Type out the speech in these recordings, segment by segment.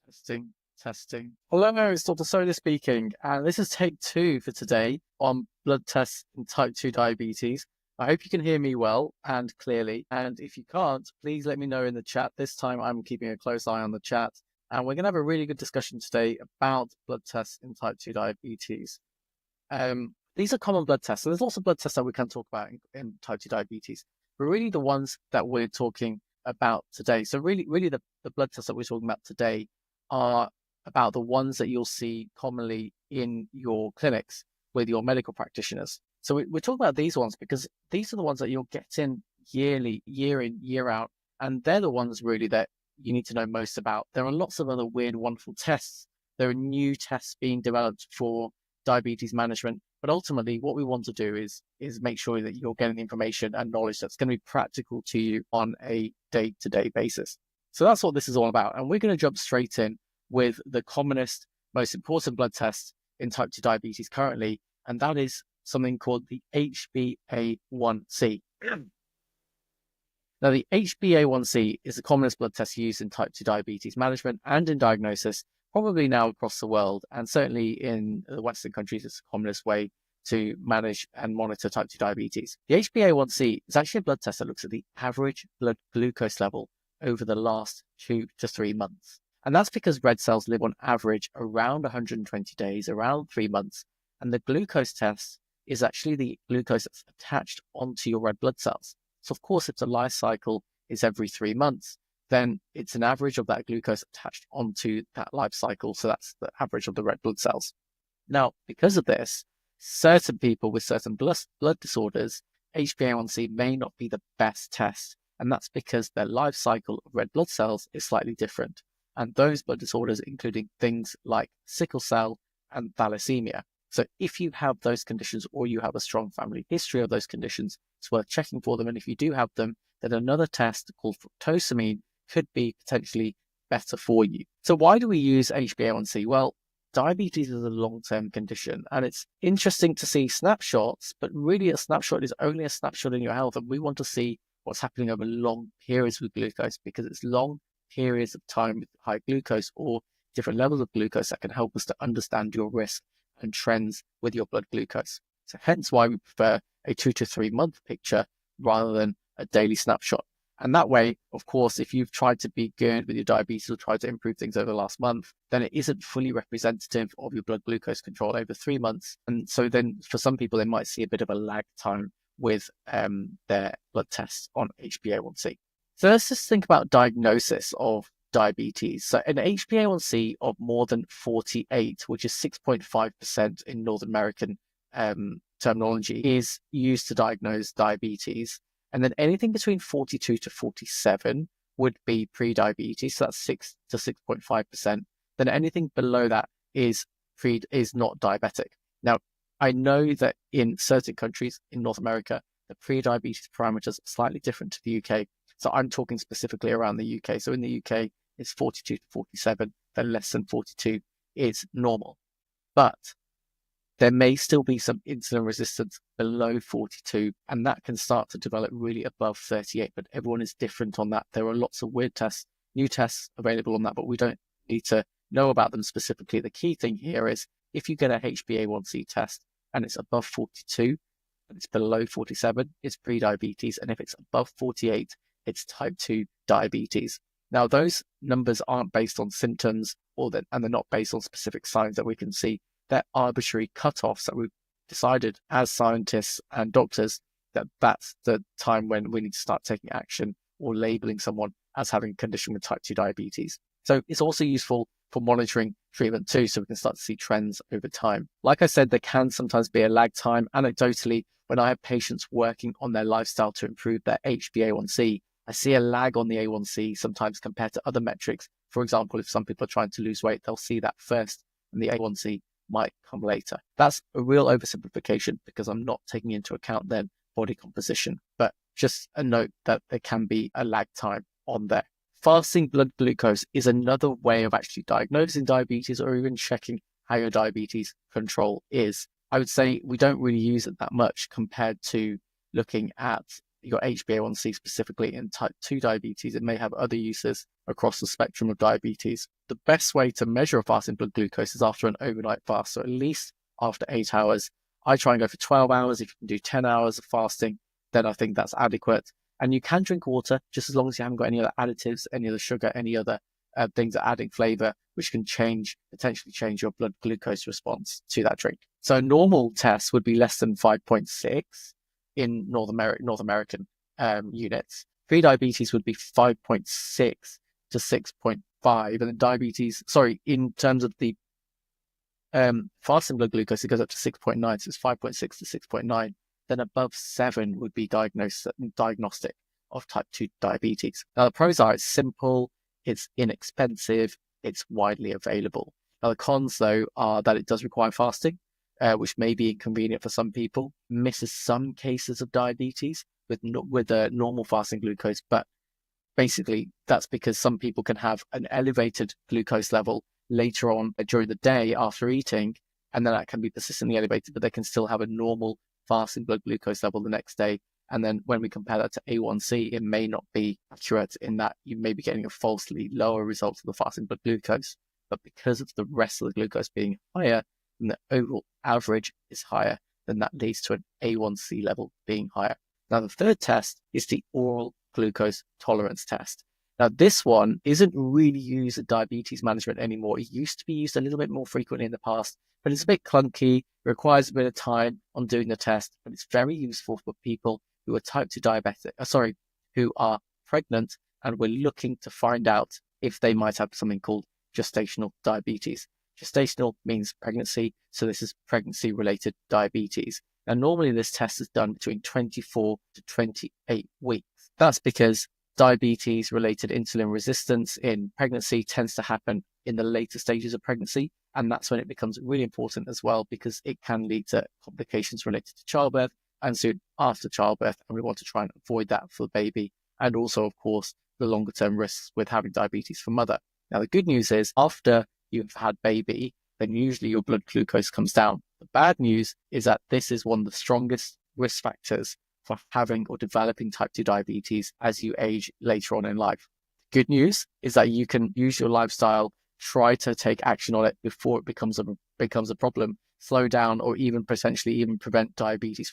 Testing, testing. Hello, it's Dr. Sodha speaking, and this is take 2 for today on blood tests in type 2 diabetes. I hope you can hear me well and clearly, and if you can't, please let me know in the chat. This time I'm keeping a close eye on the chat, and we're going to have a really good discussion today about blood tests in type 2 diabetes. These are common blood tests, so there's lots of blood tests that we can talk about in type 2 diabetes, but really the ones that we're talking about today. So really the blood tests that we're talking about today are about the ones that you'll see commonly in your clinics with your medical practitioners. So we're talking about these ones because these are the ones that you'll get in yearly, year in, year out, and they're the ones really that you need to know most about. There are lots of other weird, wonderful tests. There are new tests being developed for diabetes management, but ultimately what we want to do is make sure that you're getting information and knowledge that's going to be practical to you on a day-to-day basis. So that's what this is all about. And we're going to jump straight in with the commonest, most important blood test in type 2 diabetes currently, and that is something called the HbA1c. Now, the HbA1c is the commonest blood test used in type 2 diabetes management and in diagnosis, probably now across the world, and certainly in the Western countries, it's the commonest way to manage and monitor type 2 diabetes. The HbA1c is actually a blood test that looks at the average blood glucose level over the last 2 to 3 months. And that's because red cells live on average around 120 days, around 3 months. And the glucose test is actually the glucose that's attached onto your red blood cells. So of course, if the life cycle is every 3 months, then it's an average of that glucose attached onto that life cycle. So that's the average of the red blood cells. Now, because of this, certain people with certain blood disorders, HbA1c may not be the best test. And that's because their life cycle of red blood cells is slightly different. And those blood disorders, including things like sickle cell and thalassemia. So if you have those conditions or you have a strong family history of those conditions, it's worth checking for them. And if you do have them, then another test called fructosamine could be potentially better for you. So why do we use HbA1c? Well, diabetes is a long-term condition, and it's interesting to see snapshots, but really a snapshot is only a snapshot in your health. And we want to see what's happening over long periods with glucose, because it's long periods of time with high glucose or different levels of glucose that can help us to understand your risk and trends with your blood glucose. So hence why we prefer a 2 to 3 month picture rather than a daily snapshot. And that way, of course, if you've tried to be good with your diabetes or tried to improve things over the last month, then it isn't fully representative of your blood glucose control over 3 months. And so then for some people, they might see a bit of a lag time with their blood tests on HbA1c. So let's just think about diagnosis of diabetes. So an HbA1c of more than 48, which is 6.5% in North American terminology, is used to diagnose diabetes. And then anything between 42 to 47 would be pre-diabetes. So that's 6 to 6.5%. Then anything below that is not diabetic. Now, I know that in certain countries in North America, the pre-diabetes parameters are slightly different to the UK. So I'm talking specifically around the UK. So in the UK, it's 42 to 47, then less than 42 is normal. But there may still be some insulin resistance below 42, and that can start to develop really above 38, but everyone is different on that. There are lots of weird tests, new tests available on that, but we don't need to know about them specifically. The key thing here is if you get a HbA1c test and it's above 42 and it's below 47, it's pre-diabetes, and if it's above 48, it's type 2 diabetes. Now, those numbers aren't based on symptoms and they're not based on specific signs that we can see. They're arbitrary cutoffs that we've decided as scientists and doctors that that's the time when we need to start taking action or labeling someone as having a condition with type 2 diabetes. So it's also useful for monitoring treatment too, so we can start to see trends over time. Like I said, there can sometimes be a lag time. Anecdotally, when I have patients working on their lifestyle to improve their HbA1c, I see a lag on the A1c sometimes compared to other metrics. For example, if some people are trying to lose weight, they'll see that first and the A1c might come later. That's a real oversimplification because I'm not taking into account then body composition, but just a note that there can be a lag time on there. Fasting blood glucose is another way of actually diagnosing diabetes or even checking how your diabetes control is. I would say we don't really use it that much compared to looking at your HbA1c specifically in type 2 diabetes. It may have other uses across the spectrum of diabetes. The best way to measure a fasting blood glucose is after an overnight fast, so at least after 8 hours. I try and go for 12 hours. If you can do 10 hours of fasting, then I think that's adequate. And you can drink water just as long as you haven't got any other additives, any other sugar, any other things that are adding flavor, which can potentially change your blood glucose response to that drink. So a normal test would be less than 5.6 in North American units. Pre-diabetes would be 5.6 to 6.5, and then in terms of the fasting blood glucose, it goes up to 6.9, so it's 5.6 to 6.9. Then above 7 would be diagnostic of type 2 diabetes. Now, the pros are it's simple, it's inexpensive, it's widely available. Now, the cons, though, are that it does require fasting, which may be inconvenient for some people, misses some cases of diabetes with a normal fasting glucose, but basically that's because some people can have an elevated glucose level later on during the day after eating, and then that can be persistently elevated, but they can still have a normal fasting blood glucose level the next day. And then when we compare that to A1C, it may not be accurate in that you may be getting a falsely lower result of the fasting blood glucose. But because of the rest of the glucose being higher, and the overall average is higher, then that leads to an A1C level being higher. Now, the third test is the oral glucose tolerance test. Now, this one isn't really used in diabetes management anymore. It used to be used a little bit more frequently in the past, but it's a bit clunky, requires a bit of time on doing the test, but it's very useful for people who are type 2 who are pregnant and we're looking to find out if they might have something called gestational diabetes. Gestational means pregnancy, so this is pregnancy-related diabetes. Now, normally this test is done between 24 to 28 weeks. That's because diabetes-related insulin resistance in pregnancy tends to happen in the later stages of pregnancy, and that's when it becomes really important as well, because it can lead to complications related to childbirth and soon after childbirth, and we want to try and avoid that for the baby, and also, of course, the longer-term risks with having diabetes for mother. Now, the good news is after you've had baby, then usually your blood glucose comes down. The bad news is that this is one of the strongest risk factors for having or developing type 2 diabetes as you age later on in life. Good news is that you can use your lifestyle, try to take action on it before it becomes a problem, slow down, or even potentially even prevent diabetes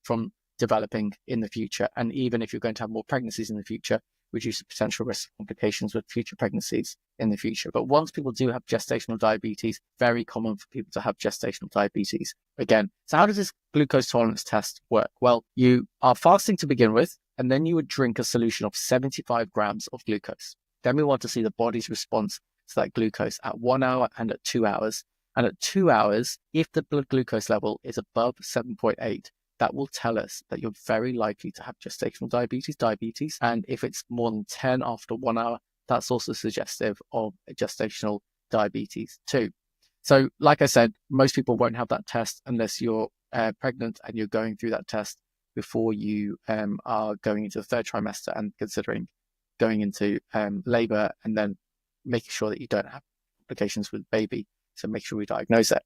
from developing in the future. And even if you're going to have more pregnancies in the future, reduce the potential risk of complications with future pregnancies in the future. But once people do have gestational diabetes, very common for people to have gestational diabetes again. So how does this glucose tolerance test work? Well, you are fasting to begin with, and then you would drink a solution of 75 grams of glucose. Then we want to see the body's response to that glucose at 1 hour and at 2 hours. And at 2 hours, if the blood glucose level is above 7.8, that will tell us that you're very likely to have gestational diabetes. And if it's more than 10 after 1 hour, that's also suggestive of gestational diabetes too. So like I said, most people won't have that test unless you're pregnant and you're going through that test before you are going into the third trimester and considering going into labor, and then making sure that you don't have complications with baby. So make sure we diagnose it.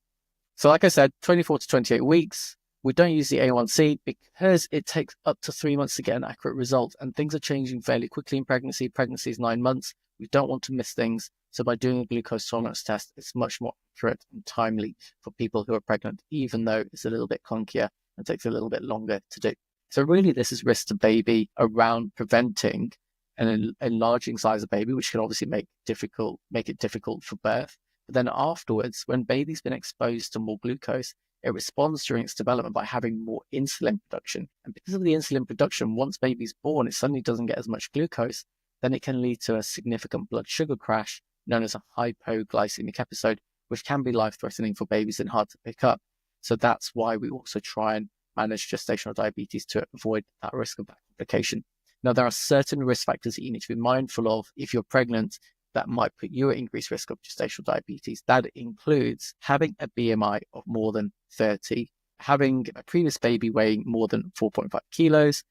So like I said, 24 to 28 weeks. We don't use the A1C because it takes up to 3 months to get an accurate result, and things are changing fairly quickly in pregnancy. Pregnancy is 9 months. We don't want to miss things. So by doing a glucose tolerance test, it's much more accurate and timely for people who are pregnant, even though it's a little bit clunkier and takes a little bit longer to do. So really, this is risk to baby around preventing an enlarging size of baby, which can obviously make it difficult for birth. But then afterwards, when baby's been exposed to more glucose, it responds during its development by having more insulin production. And because of the insulin production, once baby's born, it suddenly doesn't get as much glucose. Then it can lead to a significant blood sugar crash known as a hypoglycemic episode, which can be life-threatening for babies and hard to pick up. So that's why we also try and manage gestational diabetes to avoid that risk of that complication. Now, there are certain risk factors that you need to be mindful of if you're pregnant that might put you at increased risk of gestational diabetes. That includes having a BMI of more than 30, having a previous baby weighing more than 4.5 kilos,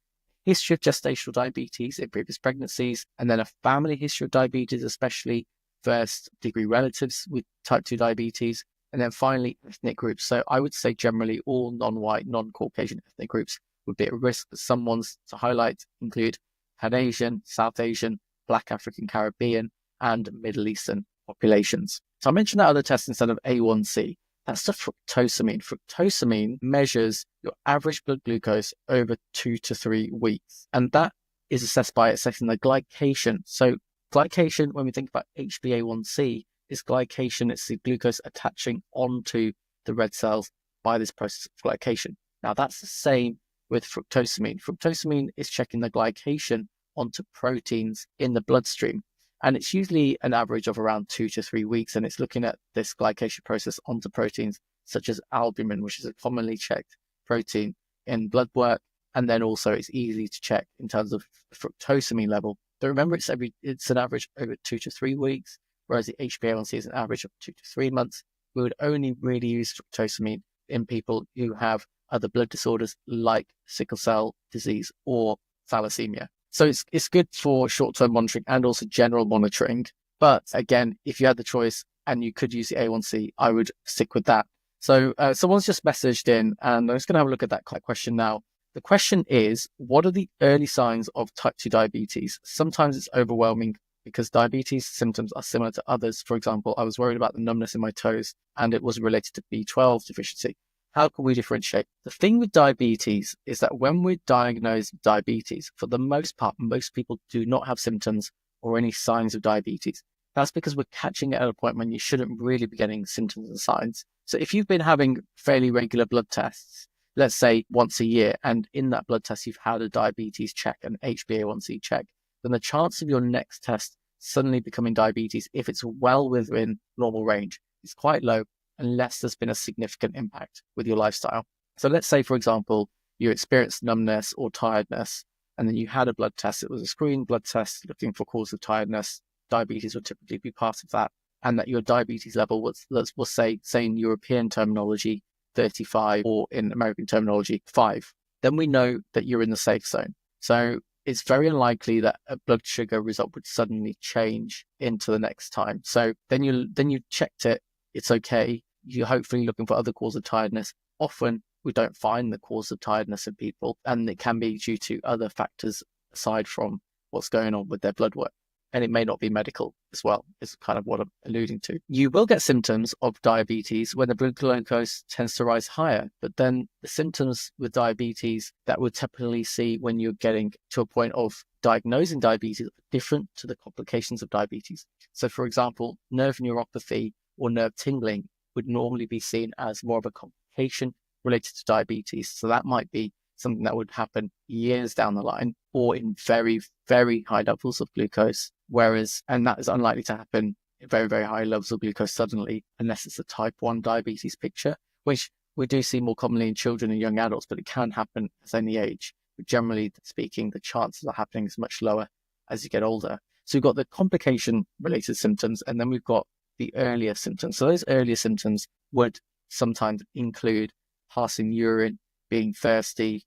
history of gestational diabetes in previous pregnancies, and then a family history of diabetes, especially first-degree relatives with type 2 diabetes, and then finally ethnic groups. So I would say generally all non-white, non-Caucasian ethnic groups would be at risk, but some ones to highlight include Pan Asian, South Asian, Black African Caribbean, and Middle Eastern populations. So I mentioned that other test instead of A1C. That's the fructosamine. Fructosamine measures your average blood glucose over 2 to 3 weeks. And that is assessed by assessing the glycation. So glycation, when we think about HbA1c, is glycation. It's the glucose attaching onto the red cells by this process of glycation. Now, that's the same with fructosamine. Fructosamine is checking the glycation onto proteins in the bloodstream. And it's usually an average of around 2 to 3 weeks. And it's looking at this glycation process onto proteins such as albumin, which is a commonly checked protein in blood work. And then also it's easy to check in terms of fructosamine level. But remember, it's an average over 2 to 3 weeks, whereas the HbA1c is an average of 2 to 3 months. We would only really use fructosamine in people who have other blood disorders like sickle cell disease or thalassemia. So it's good for short-term monitoring and also general monitoring. But again, if you had the choice and you could use the A1C, I would stick with that. So someone's just messaged in, and I'm just going to have a look at that question now. The question is, what are the early signs of type 2 diabetes? Sometimes it's overwhelming because diabetes symptoms are similar to others. For example, I was worried about the numbness in my toes, and it was related to B12 deficiency. How can we differentiate? The thing with diabetes is that when we're diagnosed with diabetes, for the most part, most people do not have symptoms or any signs of diabetes. That's because we're catching it at a point when you shouldn't really be getting symptoms and signs. So if you've been having fairly regular blood tests, let's say once a year, and in that blood test you've had a diabetes check, an HbA1c check, then the chance of your next test suddenly becoming diabetes, if it's well within normal range, is quite low, unless there's been a significant impact with your lifestyle. So let's say, for example, you experienced numbness or tiredness, and then you had a blood test. It was a screening blood test looking for cause of tiredness. Diabetes would typically be part of that, and that your diabetes level was say in European terminology, 35, or in American terminology, 5. Then we know that you're in the safe zone. So it's very unlikely that a blood sugar result would suddenly change into the next time. So then you checked it, it's okay. You're hopefully looking for other cause of tiredness. Often we don't find the cause of tiredness in people, and it can be due to other factors aside from what's going on with their blood work. And it may not be medical as well, is kind of what I'm alluding to. You will get symptoms of diabetes when the blood glucose tends to rise higher, but then the symptoms with diabetes that we'll typically see when you're getting to a point of diagnosing diabetes are different to the complications of diabetes. So for example, nerve neuropathy or nerve tingling would normally be seen as more of a complication related to diabetes. So that might be something that would happen years down the line or in very, very high levels of glucose. And that is unlikely to happen at very, very high levels of glucose suddenly, unless it's a type 1 diabetes picture, which we do see more commonly in children and young adults, but it can happen at any age. But generally speaking, the chances of happening is much lower as you get older. So we've got the complication-related symptoms, and then we've got the earlier symptoms. So those earlier symptoms would sometimes include passing urine, being thirsty,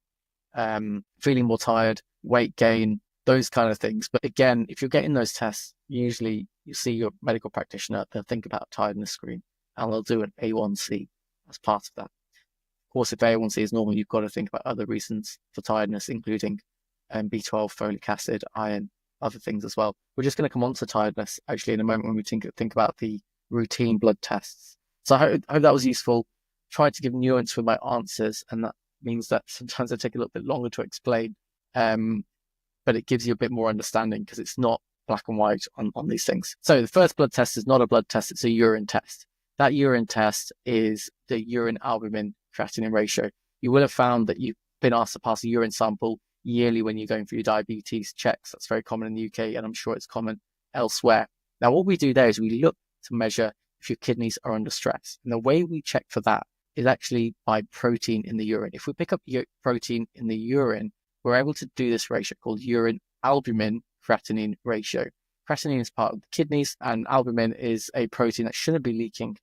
feeling more tired, weight gain, those kind of things. But again, if you're getting those tests, usually you see your medical practitioner, they'll think about tiredness screen, and they'll do an A1C as part of that. Of course, if A1C is normal, you've got to think about other reasons for tiredness, including B12, folic acid, iron, other things as well. We're just going to come on to tiredness actually in a moment when we think about the routine blood tests. So I hope that was useful. Tried to give nuance with my answers, and that means that sometimes they take a little bit longer to explain, but it gives you a bit more understanding because it's not black and white on these things. So the first blood test is not a blood test, it's a urine test. That urine test is the urine albumin creatinine ratio. You will have found that you've been asked to pass a urine sample yearly when you're going for your diabetes checks. That's very common in the UK, and I'm sure it's common elsewhere. Now, what we do there is we look to measure if your kidneys are under stress. And the way we check for that is actually by protein in the urine. If we pick up protein in the urine, we're able to do this ratio called urine albumin creatinine ratio. Creatinine is part of the kidneys, and albumin is a protein that shouldn't be leaking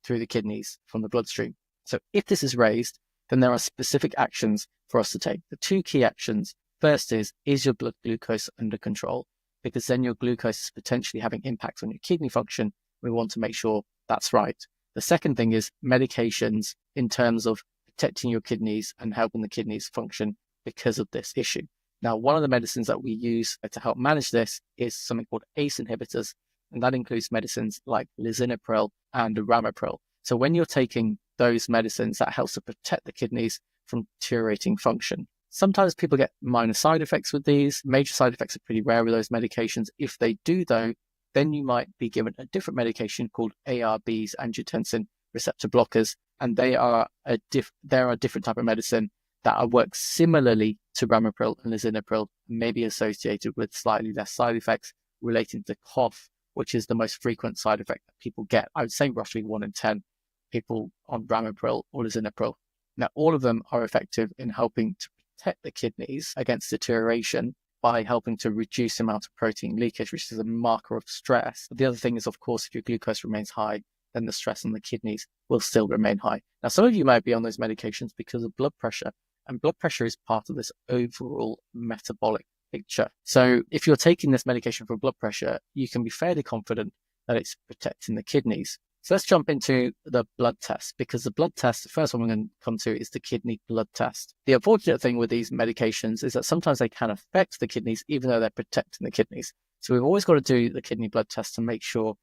through the kidneys from the bloodstream. So if this is raised, then there are specific actions for us to take. The two key actions, first is your blood glucose under control? Because then your glucose is potentially having impact on your kidney function. We want to make sure that's right. The second thing is medications in terms of protecting your kidneys and helping the kidneys function because of this issue. Now, one of the medicines that we use to help manage this is something called ACE inhibitors, and that includes medicines like lisinopril and ramipril. So when you're taking those medicines, that helps to protect the kidneys from deteriorating function. Sometimes people get minor side effects with these. Major side effects are pretty rare with those medications. If they do, though, then you might be given a different medication called ARBs, angiotensin receptor blockers, and they are a different type of medicine that work similarly to ramipril and lisinopril, may be associated with slightly less side effects relating to cough, which is the most frequent side effect that people get. I would say roughly 1 in 10 people on ramipril or lisinopril. Now, all of them are effective in helping to protect the kidneys against deterioration by helping to reduce the amount of protein leakage, which is a marker of stress. But the other thing is, of course, if your glucose remains high, then the stress on the kidneys will still remain high. Now, some of you might be on those medications because of blood pressure, and blood pressure is part of this overall metabolic picture. So if you're taking this medication for blood pressure, you can be fairly confident that it's protecting the kidneys. So let's jump into the blood test, because the blood test, the first one we're going to come to is the kidney blood test. The unfortunate thing with these medications is that sometimes they can affect the kidneys, even though they're protecting the kidneys. So we've always got to do the kidney blood test to make sure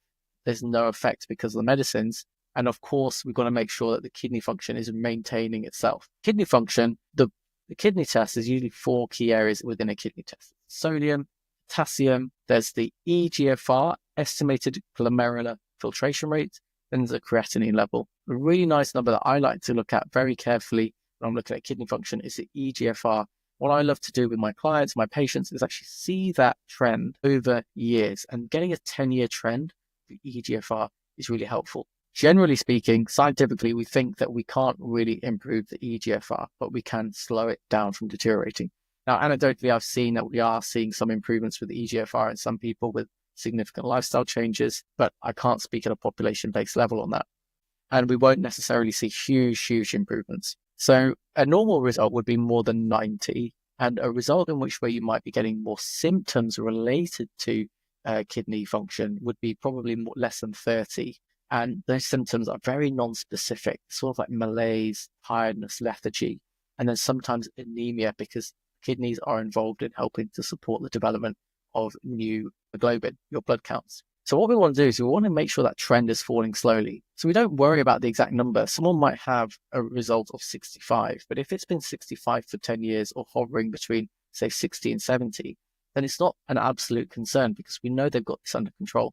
there's no effect because of the medicines. And of course, we've got to make sure that the kidney function is maintaining itself. Kidney function, the kidney test is usually 4 key areas within a kidney test: sodium, potassium, there's the eGFR, estimated glomerular filtration rate, then there's a creatinine level. A really nice number that I like to look at very carefully when I'm looking at kidney function is the eGFR. What I love to do with my clients, my patients, is actually see that trend over years, and getting a 10-year trend for eGFR is really helpful. Generally speaking, scientifically, we think that we can't really improve the eGFR, but we can slow it down from deteriorating. Now, anecdotally, I've seen that we are seeing some improvements with the eGFR in some people with significant lifestyle changes, but I can't speak at a population-based level on that. And we won't necessarily see huge improvements. So a normal result would be more than 90, and a result in which where you might be getting more symptoms related to kidney function would be probably less than 30. And those symptoms are very non-specific, sort of like malaise, tiredness, lethargy, and then sometimes anemia, because kidneys are involved in helping to support the development of new hemoglobin, your blood counts. So what we want to do is we want to make sure that trend is falling slowly. So we don't worry about the exact number. Someone might have a result of 65, but if it's been 65 for 10 years or hovering between, say, 60 and 70, then it's not an absolute concern because we know they've got this under control.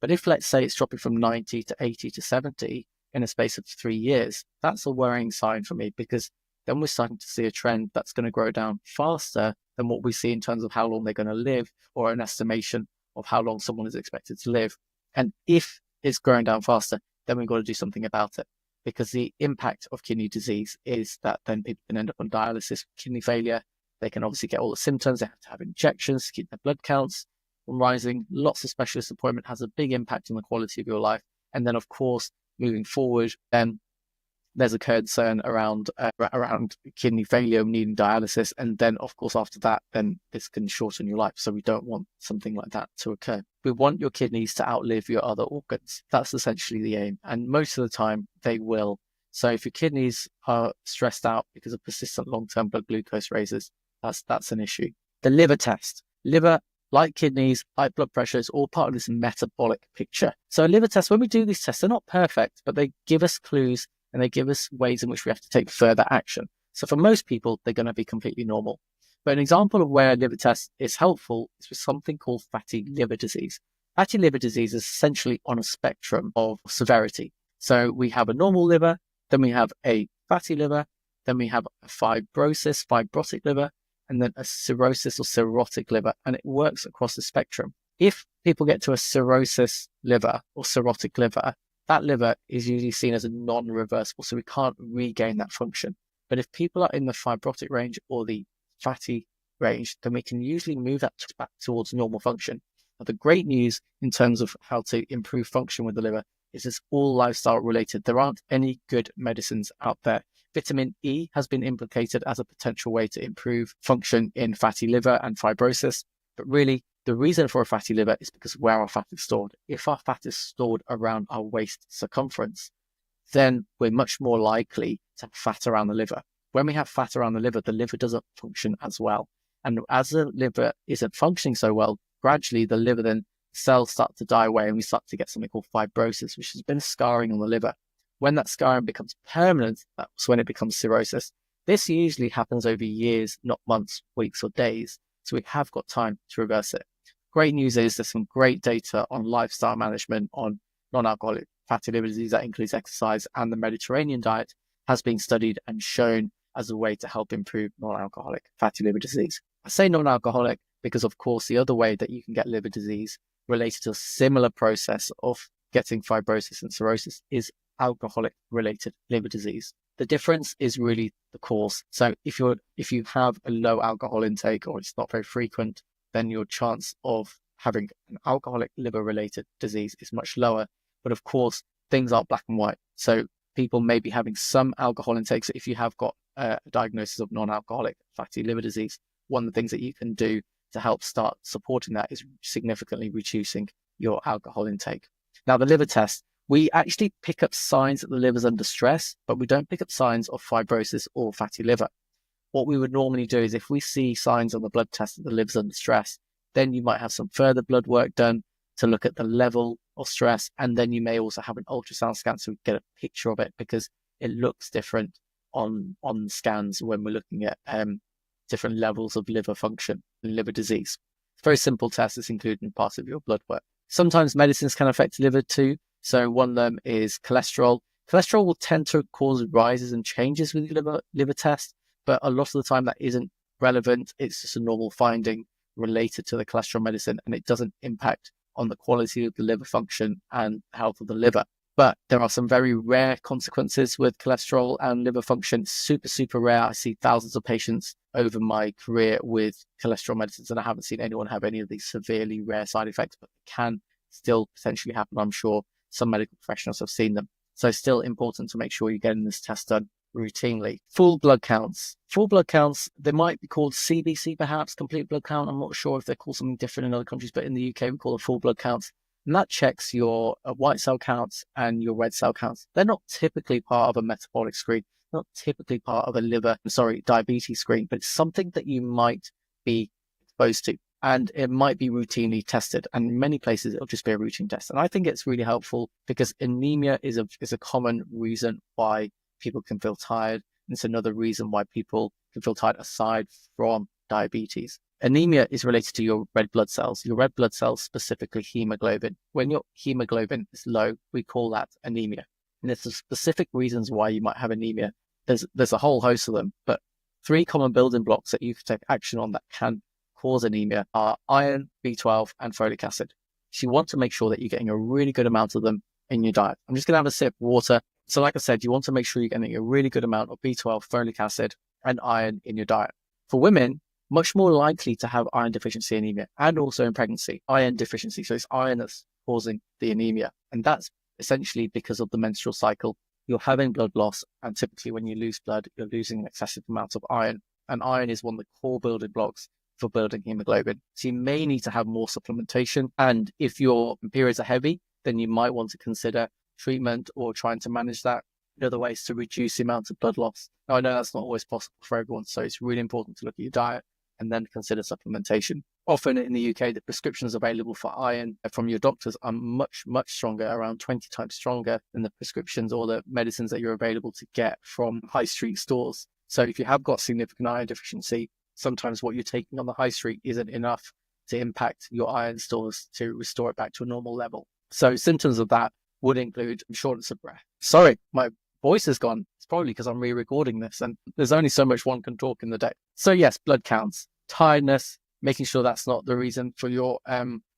But if, let's say, it's dropping from 90 to 80 to 70 in a space of 3 years, that's a worrying sign for me, because then we're starting to see a trend that's going to grow down faster than what we see in terms of how long they're going to live, or an estimation of how long someone is expected to live. And if it's growing down faster, then we've got to do something about it, because the impact of kidney disease is that then people can end up on dialysis, kidney failure. They can obviously get all the symptoms. They have to have injections to keep their blood counts from rising. Lots of specialist appointment has a big impact on the quality of your life. And then, of course, moving forward, then there's a concern around kidney failure, needing dialysis. And then, of course, after that, then this can shorten your life. So we don't want something like that to occur. We want your kidneys to outlive your other organs. That's essentially the aim. And most of the time, they will. So if your kidneys are stressed out because of persistent long-term blood glucose raises, that's an issue. The liver test. Liver, like kidneys, like blood pressure, is all part of this metabolic picture. So a liver test, when we do these tests, they're not perfect, but they give us clues and they give us ways in which we have to take further action. So for most people, they're going to be completely normal. But an example of where a liver test is helpful is with something called fatty liver disease. Fatty liver disease is essentially on a spectrum of severity. So we have a normal liver, then we have a fatty liver, then we have a fibrotic liver, and then a cirrhosis or cirrhotic liver, and it works across the spectrum. If people get to a cirrhosis liver or cirrhotic liver, that liver is usually seen as a non-reversible, so we can't regain that function. But if people are in the fibrotic range or the fatty range, then we can usually move that back towards normal function. Now, the great news in terms of how to improve function with the liver is it's all lifestyle related. There aren't any good medicines out there. Vitamin E has been implicated as a potential way to improve function in fatty liver and fibrosis. But really, the reason for a fatty liver is because where our fat is stored. If our fat is stored around our waist circumference, then we're much more likely to have fat around the liver. When we have fat around the liver doesn't function as well. And as the liver isn't functioning so well, gradually the liver then cells start to die away and we start to get something called fibrosis, which has been scarring on the liver. When that scarring becomes permanent, that's when it becomes cirrhosis. This usually happens over years, not months, weeks, or days. So we have got time to reverse it. Great news is there's some great data on lifestyle management, on non-alcoholic fatty liver disease that includes exercise, and the Mediterranean diet has been studied and shown as a way to help improve non-alcoholic fatty liver disease. I say non-alcoholic because, of course, the other way that you can get liver disease related to a similar process of getting fibrosis and cirrhosis is alcoholic-related liver disease. The difference is really the cause. So if you have a low alcohol intake or it's not very frequent, then your chance of having an alcoholic liver-related disease is much lower. But of course, things aren't black and white. So people may be having some alcohol intake. So if you have got a diagnosis of non-alcoholic fatty liver disease, one of the things that you can do to help start supporting that is significantly reducing your alcohol intake. Now, the liver test, we actually pick up signs that the liver's under stress, but we don't pick up signs of fibrosis or fatty liver. What we would normally do is if we see signs on the blood test that the liver's under stress, then you might have some further blood work done to look at the level of stress. And then you may also have an ultrasound scan so we get a picture of it, because it looks different on scans when we're looking at different levels of liver function and liver disease. Very simple test that's included in part of your blood work. Sometimes medicines can affect liver too. So one of them is cholesterol. Cholesterol will tend to cause rises and changes with your liver test, but a lot of the time that isn't relevant. It's just a normal finding related to the cholesterol medicine, and it doesn't impact on the quality of the liver function and health of the liver. But there are some very rare consequences with cholesterol and liver function. Super, super rare. I see thousands of patients over my career with cholesterol medicines, and I haven't seen anyone have any of these severely rare side effects, but it can still potentially happen. I'm sure some medical professionals have seen them. So it's still important to make sure you're getting this test done routinely. Full blood counts. Full blood counts, they might be called CBC perhaps, complete blood count. I'm not sure if they're called something different in other countries, but in the UK we call it full blood counts. And that checks your white cell counts and your red cell counts. They're not typically part of a metabolic screen, not typically part of a diabetes screen, but it's something that you might be exposed to. And it might be routinely tested. And in many places, it'll just be a routine test. And I think it's really helpful because anemia is a common reason why people can feel tired. And it's another reason why people can feel tired aside from diabetes. Anemia is related to your red blood cells. Your red blood cells, specifically hemoglobin. When your hemoglobin is low, we call that anemia. And there's specific reasons why you might have anemia. There's a whole host of them, but 3 common building blocks that you can take action on that can cause anemia are iron, B12, and folic acid. So you want to make sure that you're getting a really good amount of them in your diet. I'm just going to have a sip of water. So like I said, you want to make sure you're getting a really good amount of B12, folic acid, and iron in your diet. For women, much more likely to have iron deficiency anemia, and also in pregnancy, iron deficiency. So it's iron that's causing the anemia. And that's essentially because of the menstrual cycle. You're having blood loss, and typically when you lose blood, you're losing excessive amounts of iron. And iron is one of the core building blocks for building hemoglobin. So you may need to have more supplementation. And if your periods are heavy, then you might want to consider treatment or trying to manage that in other ways to reduce the amount of blood loss. Now, I know that's not always possible for everyone, so it's really important to look at your diet and then consider supplementation. Often in the UK, the prescriptions available for iron from your doctors are much, much stronger, around 20 times stronger than the prescriptions or the medicines that you're available to get from high street stores. So if you have got significant iron deficiency, sometimes what you're taking on the high street isn't enough to impact your iron stores to restore it back to a normal level. So symptoms of that would include shortness of breath. Sorry, my voice is gone. It's probably because I'm re-recording this and there's only so much one can talk in the day. So yes, blood counts, tiredness, making sure that's not the reason for your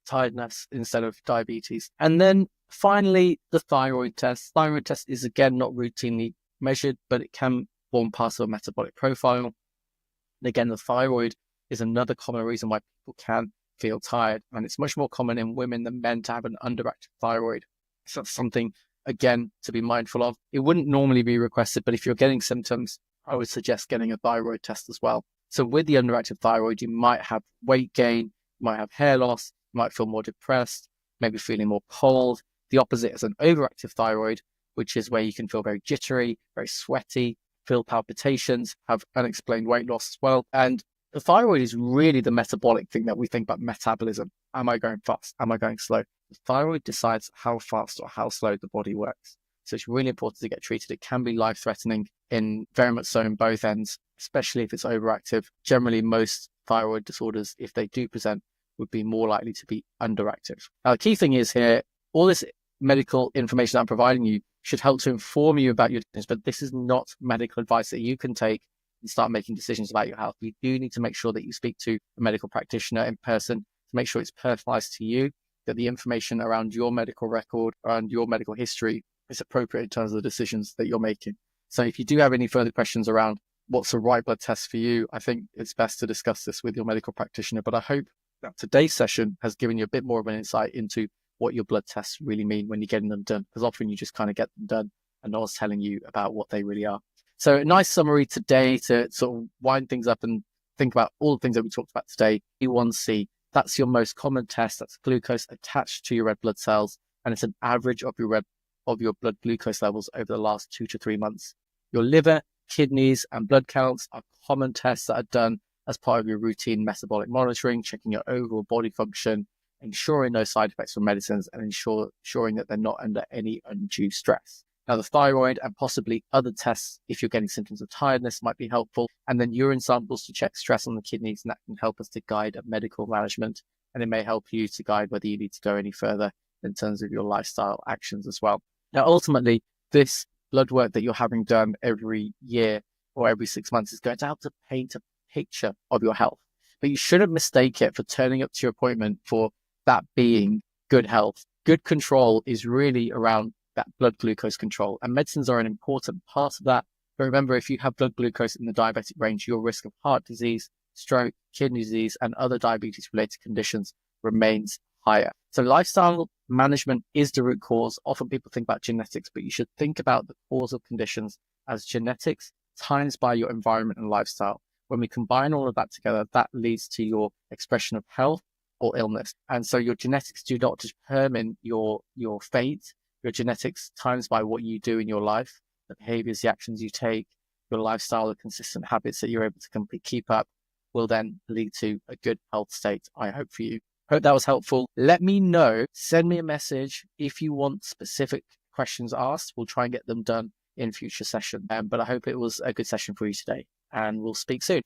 tiredness instead of diabetes. And then finally, the thyroid test. Thyroid test is again not routinely measured, but it can form part of a metabolic profile. And again, the thyroid is another common reason why people can feel tired. And it's much more common in women than men to have an underactive thyroid. So that's something, again, to be mindful of. It wouldn't normally be requested, but if you're getting symptoms, I would suggest getting a thyroid test as well. So with the underactive thyroid, you might have weight gain, you might have hair loss, you might feel more depressed, maybe feeling more cold. The opposite is an overactive thyroid, which is where you can feel very jittery, very sweaty, feel palpitations, have unexplained weight loss as well. And the thyroid is really the metabolic thing that we think about metabolism. Am I going fast? Am I going slow? The thyroid decides how fast or how slow the body works. So it's really important to get treated. It can be life-threatening very much so in both ends, especially if it's overactive. Generally, most thyroid disorders, if they do present, would be more likely to be underactive. Now, the key thing is here, all this medical information I'm providing you should help to inform you about your disease, but this is not medical advice that you can take and start making decisions about your health. You do need to make sure that you speak to a medical practitioner in person to make sure it's personalized to you, that the information around your medical record and your medical history is appropriate in terms of the decisions that you're making. So if you do have any further questions around what's the right blood test for you, I think it's best to discuss this with your medical practitioner. But I hope that today's session has given you a bit more of an insight into what your blood tests really mean when you're getting them done, because often you just kind of get them done and no one's telling you about what they really are. So a nice summary today to sort of wind things up and think about all the things that we talked about today. A1C, that's your most common test. That's glucose attached to your red blood cells, and it's an average of your blood glucose levels over the last 2 to 3 months. Your liver, kidneys, and blood counts are common tests that are done as part of your routine metabolic monitoring, checking your overall body function, ensuring no side effects from medicines, and ensuring that they're not under any undue stress. Now, the thyroid and possibly other tests, if you're getting symptoms of tiredness, might be helpful. And then urine samples to check stress on the kidneys, and that can help us to guide medical management. And it may help you to guide whether you need to go any further in terms of your lifestyle actions as well. Now, ultimately, this blood work that you're having done every year or every 6 months is going to help to paint a picture of your health. But you shouldn't mistake it for turning up to your appointment for that being good health. Good control is really around that blood glucose control, and medicines are an important part of that. But remember, if you have blood glucose in the diabetic range, your risk of heart disease, stroke, kidney disease, and other diabetes related conditions remains higher. So lifestyle management is the root cause. Often people think about genetics, but you should think about the causal conditions as genetics times by your environment and lifestyle. When we combine all of that together, that leads to your expression of health or illness. And so your genetics do not determine your fate. Your genetics times by what you do in your life, the behaviors, the actions you take, your lifestyle, the consistent habits that you're able to keep up will then lead to a good health state, I hope, for you. Hope that was helpful. Let me know. Send me a message if you want specific questions asked. We'll try and get them done in future sessions. But I hope it was a good session for you today, and we'll speak soon.